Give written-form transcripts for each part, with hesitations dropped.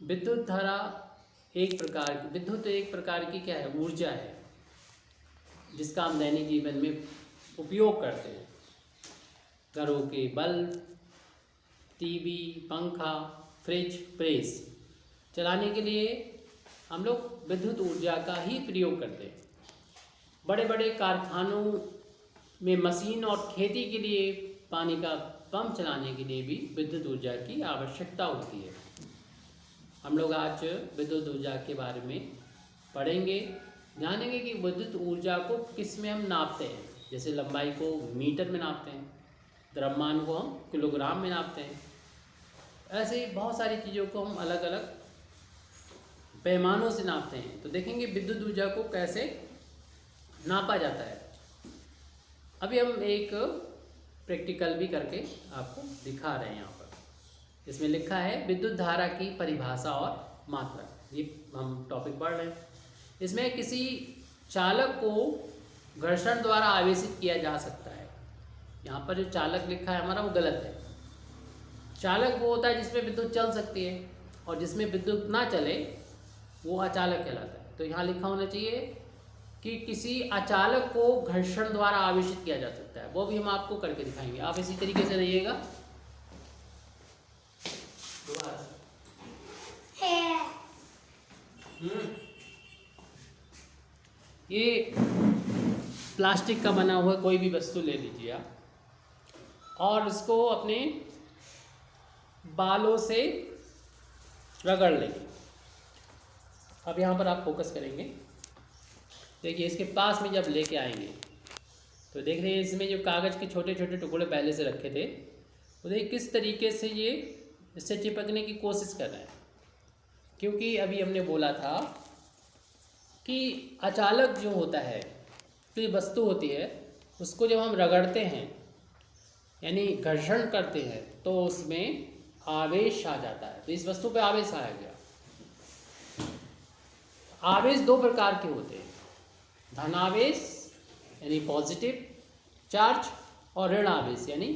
विद्युत धारा विद्युत एक प्रकार की क्या है, ऊर्जा है, जिसका हम दैनिक जीवन में उपयोग करते हैं। घरों के बल्ब, टीवी, पंखा, फ्रिज, प्रेस चलाने के लिए हम लोग विद्युत ऊर्जा का ही प्रयोग करते हैं। बड़े बड़े कारखानों में मशीन और खेती के लिए पानी का पंप चलाने के लिए भी विद्युत ऊर्जा की आवश्यकता होती है। हम लोग आज विद्युत ऊर्जा के बारे में पढ़ेंगे, जानेंगे कि विद्युत ऊर्जा को किस में हम नापते हैं। जैसे लंबाई को मीटर में नापते हैं, द्रव्यमान को हम किलोग्राम में नापते हैं। ऐसे ही बहुत सारी चीज़ों को हम अलग अलग पैमानों से नापते हैं। तो देखेंगे विद्युत ऊर्जा को कैसे नापा जाता है। अभी हम एक प्रैक्टिकल भी करके आपको दिखा रहे हैं। यहाँ पर इसमें लिखा है विद्युत धारा की परिभाषा और मात्रा। ये हम टॉपिक पढ़ रहे हैं। इसमें किसी चालक को घर्षण द्वारा आवेशित किया जा सकता है। यहाँ पर जो चालक लिखा है हमारा वो गलत है। चालक वो होता है जिसमें विद्युत चल सकती है, और जिसमें विद्युत ना चले वो अचालक कहलाता है। तो यहाँ लिखा होना चाहिए कि किसी अचालक को घर्षण द्वारा आवेशित किया जा सकता है। वो भी हम आपको करके दिखाएंगे। आप इसी तरीके से रहिएगा। ये प्लास्टिक का बना हुआ कोई भी वस्तु ले लीजिए आप, और इसको अपने बालों से रगड़ लेंगे। अब यहाँ पर आप फोकस करेंगे। देखिए इसके पास में जब लेके आएंगे तो देख रहे हैं इसमें जो कागज़ के छोटे छोटे टुकड़े पहले से रखे थे, वो देखिए किस तरीके से ये इससे चिपकने की कोशिश कर रहे हैं। क्योंकि अभी हमने बोला था कि अचालक जो होता है, कोई वस्तु होती है, उसको जब हम रगड़ते हैं यानी घर्षण करते हैं तो उसमें आवेश आ जाता है। तो इस वस्तु पे आवेश आया गया। आवेश दो प्रकार के होते हैं, धनावेश यानी पॉजिटिव चार्ज और ऋण आवेश यानी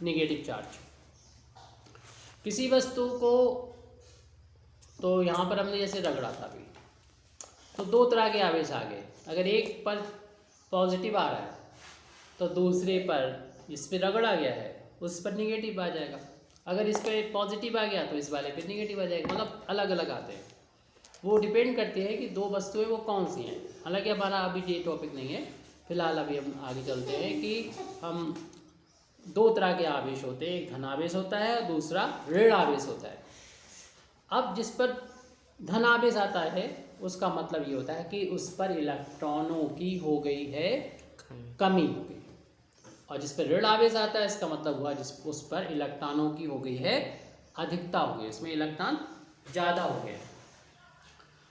नेगेटिव चार्ज। किसी वस्तु को तो यहाँ पर हमने जैसे रगड़ा था अभी, तो दो तरह के आवेश आ गए। अगर एक पर पॉजिटिव आ रहा है तो दूसरे पर, जिस पर रगड़ा गया है उस पर नेगेटिव आ जाएगा। अगर इस पर पॉजिटिव आ गया तो इस वाले पे नेगेटिव आ जाएगा। मतलब अलग अलग आते हैं। वो डिपेंड करती है कि दो वस्तुएं वो कौन सी हैं। हालांकि हमारा अभी ये टॉपिक नहीं है, फिलहाल अभी हम आगे चलते हैं कि हम दो तरह के आवेश होते हैं, एक धनावेश होता है और दूसरा ऋण आवेश होता है। अब जिस पर धनावेश आता है उसका मतलब ये होता है कि उस पर इलेक्ट्रॉनों की हो गई है कमी हो गई, और जिस पर ऋण आवेश आता है इसका मतलब हुआ उस पर इलेक्ट्रॉनों की हो गई है अधिकता हो गई, इसमें इलेक्ट्रॉन ज़्यादा हो गए।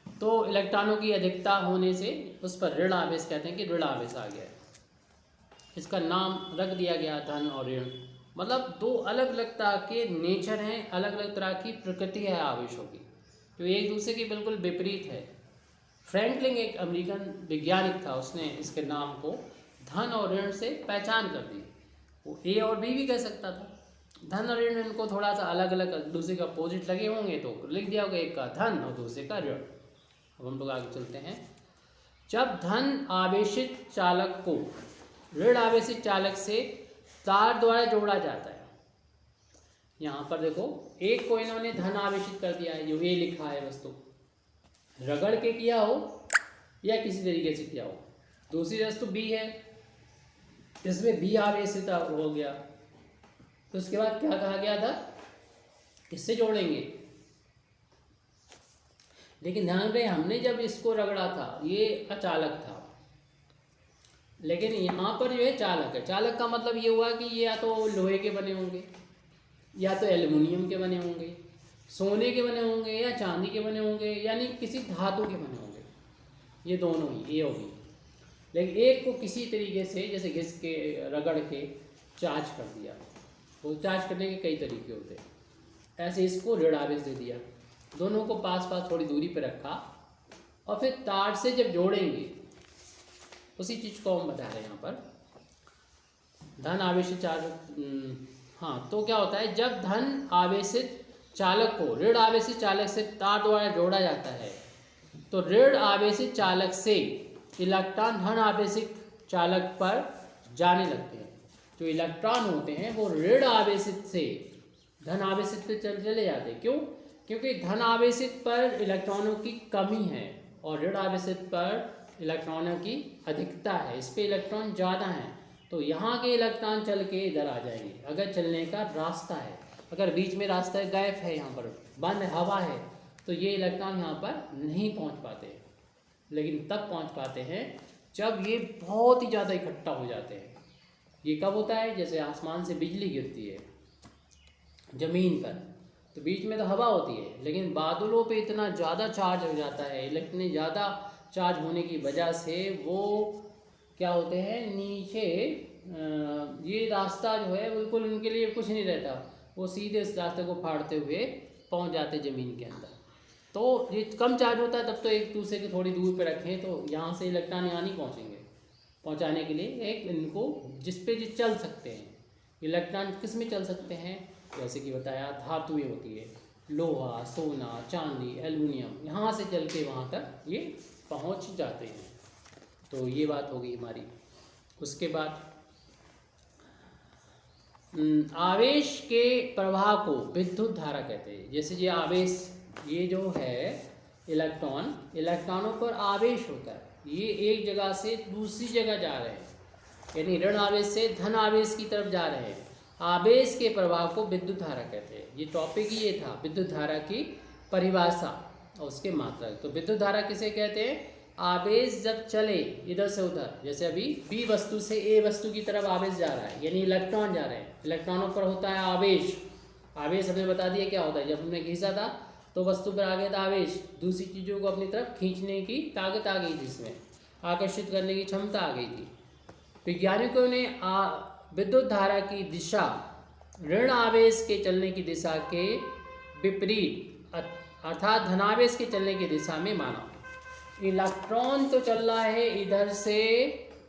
तो इलेक्ट्रॉनों की अधिकता होने से उस पर ऋण आवेश कहते हैं कि ऋण आवेश आ गया है। इसका नाम रख दिया गया धन और ऋण। मतलब दो अलग अलग तरह के नेचर हैं, अलग अलग तरह की प्रकृति है आवेशों की, जो एक दूसरे के बिल्कुल विपरीत है। फ्रैंकलिन एक अमेरिकन वैज्ञानिक था, उसने इसके नाम को धन और ऋण से पहचान कर दी। वो ए और बी भी कह सकता था। धन और ऋण इनको थोड़ा सा अलग अलग दूसरे का अपोजिट लगे होंगे तो लिख दिया होगा, एक का धन और दूसरे का ऋण। अब हम लोग आगे चलते हैं। जब धन आवेशित चालक को ऋण आवेशित चालक से तार द्वारा जोड़ा जाता है, यहाँ पर देखो एक को इन्होंने धन आवेशित कर दिया है, जो ए लिखा है वस्तु, रगड़ के किया हो या किसी तरीके से किया हो। दूसरी वस्तु बी है, इसमें बी आवेशित हो गया। तो उसके बाद क्या कहा गया था, किससे जोड़ेंगे। लेकिन ध्यान रहे हमने जब इसको रगड़ा था ये अचालक था, लेकिन यहाँ पर जो है चालक है। चालक का मतलब ये हुआ कि ये या तो लोहे के बने होंगे, या तो एल्युमिनियम के बने होंगे, सोने के बने होंगे, या चांदी के बने होंगे, यानी किसी धातु के बने होंगे। ये दोनों ही ए और बी। लेकिन एक को किसी तरीके से जैसे घिस के रगड़ के चार्ज कर दिया। वो चार्ज करने के कई तरीके होते हैं। ऐसे इसको ऋण आवेश दे दिया, दोनों को पास पास थोड़ी दूरी पर रखा, और फिर तार से जब जोड़ेंगे, उसी चीज़ को हम बता रहे हैं यहाँ पर धन आवेशित चार्ज। हाँ, तो क्या होता है, जब धन आवेशित चालक को ऋण आवेशित चालक से तार द्वारा जोड़ा जाता है तो ऋण आवेशित चालक से इलेक्ट्रॉन धन आवेशित चालक पर जाने लगते हैं। जो इलेक्ट्रॉन होते हैं वो ऋण आवेशित से धन आवेशित पे चले जाते हैं। क्यों? क्योंकि धन आवेशित पर इलेक्ट्रॉनों की कमी है और ऋण आवेशित पर इलेक्ट्रॉनों की अधिकता है, इस पे इलेक्ट्रॉन ज़्यादा हैं। तो यहाँ के इलेक्ट्रॉन चल के इधर आ जाएंगे अगर चलने का रास्ता है। अगर बीच में रास्ता गैप है, यहाँ पर बंद हवा है, तो ये इलेक्ट्रॉन यहाँ पर नहीं पहुँच पाते। लेकिन तब पहुँच पाते हैं जब ये बहुत ही ज़्यादा इकट्ठा हो जाते हैं। ये कब होता है? जैसे आसमान से बिजली गिरती है ज़मीन पर, तो बीच में तो हवा होती है, लेकिन बादलों पे इतना ज़्यादा चार्ज हो जाता है, इतने ज़्यादा चार्ज होने की वजह से वो क्या होते हैं, नीचे ये रास्ता जो है बिल्कुल उनके लिए कुछ नहीं रहता, वो सीधे इस रास्ते को फाड़ते हुए पहुंच जाते ज़मीन के अंदर। तो ये कम चार्ज होता है तब तो एक दूसरे के थोड़ी दूर पे रखें तो यहाँ से इलेक्ट्रॉन यहाँ नहीं पहुँचेंगे। पहुँचाने के लिए एक इनको जिस पे जो चल सकते हैं, इलेक्ट्रॉन किस में चल सकते हैं, जैसे कि बताया धातुएं होती है, लोहा, सोना, चांदी, एल्युमिनियम, यहाँ से चल के वहाँ तक ये पहुँच जाते हैं। तो ये बात होगी हमारी। उसके बाद आवेश के प्रवाह को विद्युत धारा कहते हैं। जैसे ये आवेश, ये जो है इलेक्ट्रॉनों पर आवेश होता है, ये एक जगह से दूसरी जगह जा रहे हैं, यानी ऋण आवेश से धन आवेश की तरफ जा रहे हैं। आवेश के प्रवाह को विद्युत धारा कहते हैं। ये टॉपिक ही ये था, विद्युत धारा की परिभाषा और उसके मात्रक। तो विद्युत धारा किसे कहते हैं? आवेश जब चले इधर से उधर, जैसे अभी बी वस्तु से ए वस्तु की तरफ आवेश जा रहा है, यानी इलेक्ट्रॉन जा रहे हैं, इलेक्ट्रॉनों पर होता है आवेश। आवेश हमने बता दिया क्या होता है, जब हमने खींचा था तो वस्तु पर आ गया था आवेश, दूसरी चीज़ों को अपनी तरफ खींचने की ताकत आ गई थी, इसमें आकर्षित करने की क्षमता आ गई थी। वैज्ञानिकों ने विद्युत धारा की दिशा ऋण आवेश के चलने की दिशा के विपरीत अर्थात धनावेश के चलने की दिशा में माना। इलेक्ट्रॉन तो चल रहा है इधर से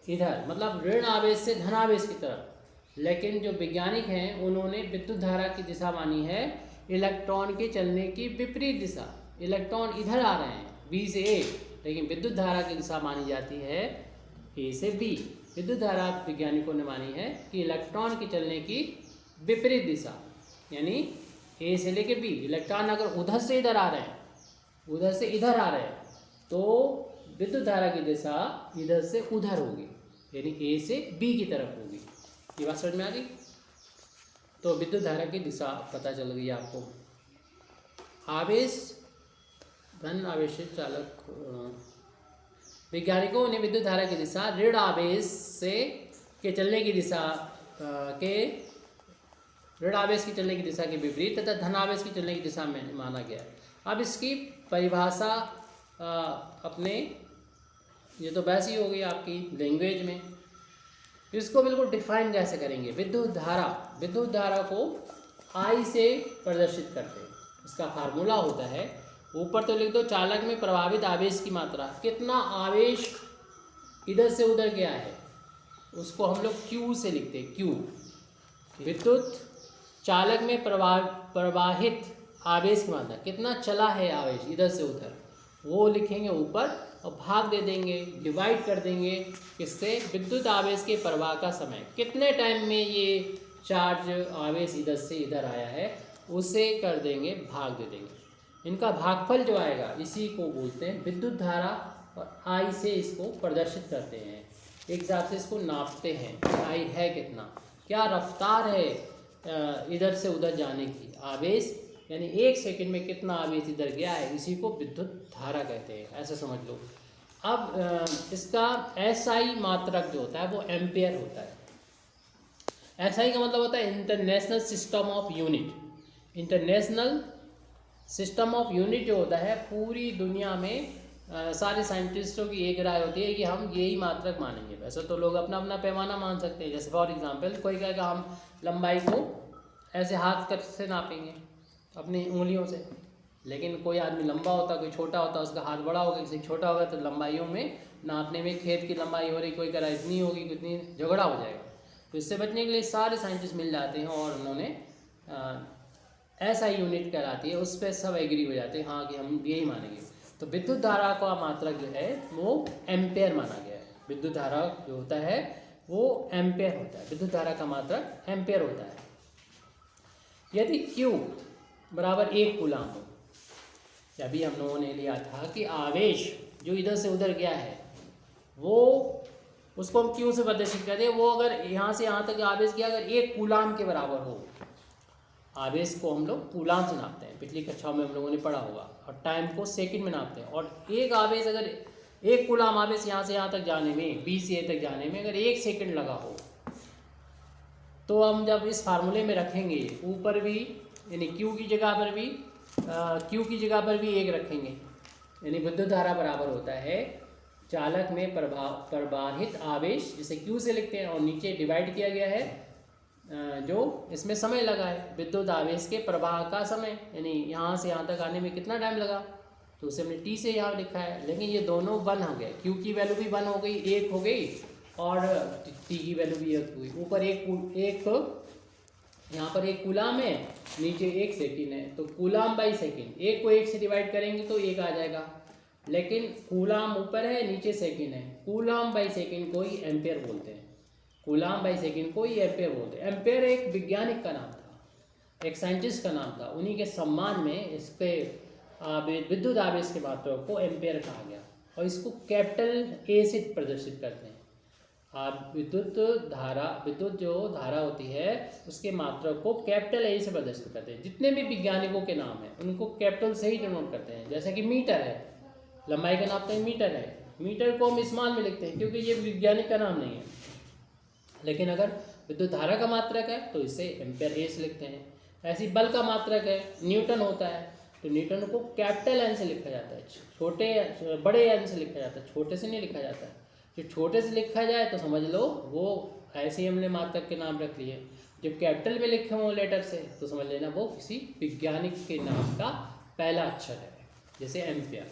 इधर, मतलब ऋण आवेश से धनावेश की तरफ, लेकिन जो वैज्ञानिक हैं उन्होंने विद्युत धारा की दिशा मानी है इलेक्ट्रॉन के चलने की विपरीत दिशा। इलेक्ट्रॉन इधर आ रहे हैं बी से ए, लेकिन विद्युत धारा की दिशा मानी जाती है ए से बी। विद्युत धारा वैज्ञानिकों ने मानी है कि इलेक्ट्रॉन के चलने की विपरीत दिशा, यानी ए से लेके बी, इलेक्ट्रॉन अगर उधर से इधर आ रहे हैं, उधर से इधर आ रहे हैं, तो विद्युत धारा की दिशा इधर से उधर होगी, यानी ए से बी की तरफ होगी। ये बात समझ में आ गई? तो विद्युत धारा की दिशा पता चल गई आपको। आवेश धन आवेशित चालक, वैज्ञानिकों ने विद्युत धारा की दिशा ऋण आवेश से के चलने की दिशा ऋण आवेश की चलने की दिशा के विपरीत तथा धन आवेश की चलने की दिशा में माना गया है। अब इसकी परिभाषा अपने, ये तो वैसी हो गई आपकी लैंग्वेज में, इसको बिल्कुल डिफाइन कैसे करेंगे? विद्युत धारा को I से प्रदर्शित करते हैं। इसका फार्मूला होता है, ऊपर तो लिख दो, चालक में प्रभावित आवेश की मात्रा, कितना आवेश इधर से उधर गया है उसको हम लोग Q से लिखते हैं। Q विद्युत चालक में प्रवाहित आवेश की मात्रा, कितना चला है आवेश इधर से उधर, वो लिखेंगे ऊपर और भाग दे देंगे, डिवाइड कर देंगे किससे? विद्युत आवेश के प्रवाह का समय, कितने टाइम में ये चार्ज आवेश इधर से इधर आया है उसे कर देंगे, भाग दे देंगे। इनका भागफल जो आएगा इसी को बोलते हैं विद्युत धारा, और I से इसको प्रदर्शित करते हैं, एक हिसाब से इसको नापते हैं। I है कितना, क्या रफ्तार है इधर से उधर जाने की, आवेश यानी एक सेकंड में कितना आवेश इधर गया है, इसी को विद्युत धारा कहते हैं, ऐसा समझ लो। अब इसका SI मात्रक जो होता है वो एम्पेयर होता है। SI का मतलब होता है international system of unit. International system of unit जो होता है, पूरी दुनिया में सारे साइंटिस्टों की एक राय होती है कि हम यही मात्रक मानेंगे। वैसे तो लोग अपना अपना पैमाना मान सकते हैं, जैसे फॉर एग्जांपल कोई कहेगा हम लंबाई को ऐसे हाथ से नापेंगे अपनी उंगलियों से, लेकिन कोई आदमी लंबा होता, कोई छोटा होता, उसका हाथ बड़ा होगा, किसी छोटा होगा, तो लंबाइयों में नापने में खेत की लंबाई हो रही, कोई कह रहा इतनी होगी, कितनी, झगड़ा हो जाएगा। तो इससे बचने के लिए सारे साइंटिस्ट मिल जाते हैं और उन्होंने SI यूनिट कहलाती है, उस पर सब एग्री हो जाते हैं हाँ कि हम यही मानेंगे। तो विद्युत धारा का मात्रक जो है वो एम्पेयर माना गया है। विद्युत धारा जो होता है वो एम्पेयर होता है, विद्युत धारा का मात्रक एम्पेयर होता है। यदि Q बराबर 1 कूलाम हो, अभी हम लोगों ने लिया था कि आवेश जो इधर से उधर गया है वो उसको हम Q से प्रदर्शित करते हैं। वो अगर यहाँ से यहाँ तक आवेश गया अगर 1 कूलाम के बराबर हो, आवेश को हम लोग कूलाम से नापते हैं, पिछली कक्षाओं में हम लोगों ने पढ़ा होगा, और टाइम को सेकंड में नापते हैं। और एक आवेश अगर 1 कूलाम आवेश यहाँ से यहाँ तक जाने में, B से A तक जाने में अगर 1 सेकंड लगा हो, तो हम जब इस फार्मूले में रखेंगे ऊपर भी यानी Q की जगह पर भी Q की जगह पर भी 1 रखेंगे, यानी विद्युत धारा बराबर होता है चालक में प्रवाहित आवेश, जिसे Q से लिखते हैं, और नीचे डिवाइड किया गया है जो इसमें समय लगा है, विद्युत आवेश के प्रवाह का समय, यानी यहाँ से यहाँ तक आने में कितना टाइम लगा, तो उसे हमने T से यहाँ लिखा है। लेकिन ये दोनों 1 हो गए, Q की वैल्यू भी 1 हो गई, 1 हो गई, और T की वैल्यू भी 1 हो गई। ऊपर एक यहाँ पर 1 कूलाम है, नीचे 1 सेकेंड है, तो कूलाम बाई सेकेंड, 1 को 1 से डिवाइड करेंगे तो 1 आ जाएगा। लेकिन कूलाम ऊपर है, नीचे सेकेंड है, कूलाम बाई सेकेंड को ही एम्पेयर बोलते हैं, कूलाम बाई सेकेंड को ही एम्पेयर बोलते हैं। एम्पेयर एक वैज्ञानिक का नाम था, एक साइंटिस्ट का नाम था, उन्हीं के सम्मान में इसके विद्युत आवेश के मात्रक को एम्पेयर कहा गया, और इसको कैपिटल A से प्रदर्शित करते हैं। विद्युत जो धारा होती है उसके मात्रक को कैपिटल A से प्रदर्शित करते हैं। जितने भी वैज्ञानिकों के नाम हैं उनको कैपिटल से ही डिनोट करते हैं। जैसे कि मीटर है, लंबाई का नापते हैं मीटर है, मीटर को हम स्मॉल में लिखते हैं क्योंकि ये वैज्ञानिक का नाम नहीं है। लेकिन अगर विद्युत धारा का मात्रक है तो इसे एम्पेयर A से लिखते हैं। ऐसी बल का मात्रक है, न्यूटन होता है, तो न्यूटन को कैपिटल N से लिखा जाता है, बड़े N से लिखा जाता है, छोटे से नहीं लिखा जाता है। जो छोटे से लिखा जाए तो समझ लो वो ऐसे ही हमने मात्रक के नाम रख लिए, जो कैपिटल में लिखे हों लेटर से तो समझ लेना वो किसी वैज्ञानिक के नाम का पहला अक्षर है, जैसे एम्पेयर।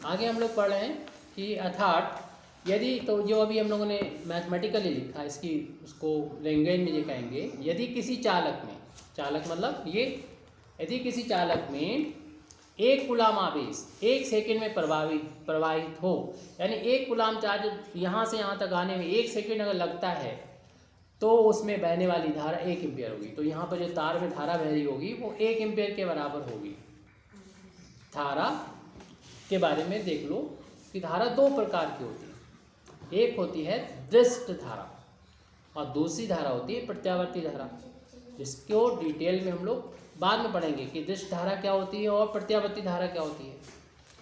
आगे हम लोग पढ़ रहे हैं कि अर्थात यदि, तो जो अभी हम लोगों ने मैथमेटिकली लिखा इसकी उसको लैंग्वेज में ये कहेंगे, यदि किसी चालक में, चालक मतलब ये, यदि किसी चालक में 1 कूलाम आवेश 1 सेकंड में प्रवाहित हो, यानी 1 कूलाम चार्ज यहाँ से यहाँ तक आने में 1 सेकंड अगर लगता है तो उसमें बहने वाली धारा 1 एम्पियर होगी। तो यहाँ पर जो तार में धारा बह रही होगी वो 1 एम्पियर के बराबर होगी। धारा के बारे में देख लो कि धारा 2 प्रकार की होती है, एक होती है दृष्ट धारा और दूसरी धारा होती है प्रत्यावर्ती धारा, जिसको डिटेल में हम लोग बाद में पढ़ेंगे कि दृष्ट धारा क्या होती है और प्रत्यावर्ती धारा क्या होती है।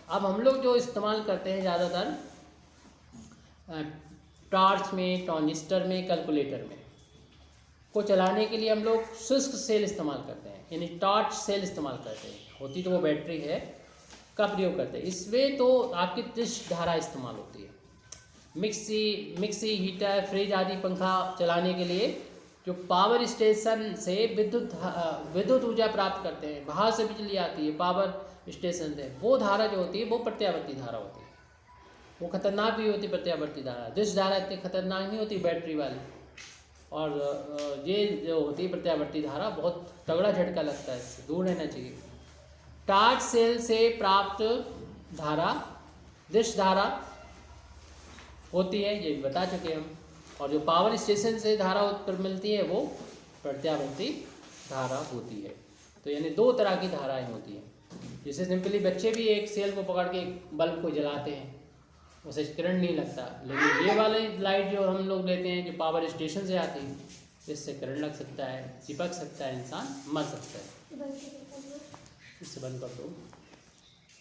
अब हम लोग जो इस्तेमाल करते हैं ज़्यादातर टॉर्च में, ट्रांजिस्टर में, कैलकुलेटर में को चलाने के लिए हम लोग शुष्क सेल इस्तेमाल करते हैं, यानी टॉर्च सेल इस्तेमाल करते हैं, होती तो वो बैटरी है का प्रयोग करते हैं। इसमें तो आपकी दृष्ट धारा इस्तेमाल होती है। मिक्सी, हीटर, फ्रिज आदि पंखा चलाने के लिए जो पावर स्टेशन से विद्युत ऊर्जा प्राप्त करते हैं, बाहर से बिजली आती है पावर स्टेशन से, वो धारा जो होती है वो प्रत्यावर्ती धारा होती है। वो खतरनाक भी होती है प्रत्यावर्ती धारा, दृष्ट धारा इतनी खतरनाक नहीं होती बैटरी वाली, और ये जो होती है प्रत्यावर्ती धारा बहुत तगड़ा झटका लगता है, इससे दूर रहना चाहिए। टॉर्च सेल से प्राप्त धारा दृष्ट धारा होती है, ये बता चुके हम, और जो पावर स्टेशन से धारा उत्पन्न मिलती है वो प्रत्यावर्ती धारा होती है। तो यानी 2 तरह की धाराएं होती हैं। जैसे सिंपली बच्चे भी एक सेल को पकड़ के एक बल्ब को जलाते हैं, उसे करंट नहीं लगता, लेकिन ये वाली लाइट जो हम लोग लेते हैं जो पावर स्टेशन से आती है, इससे करंट लग सकता है, चिपक सकता है, इंसान मर सकता है। इससे बंद कर दो।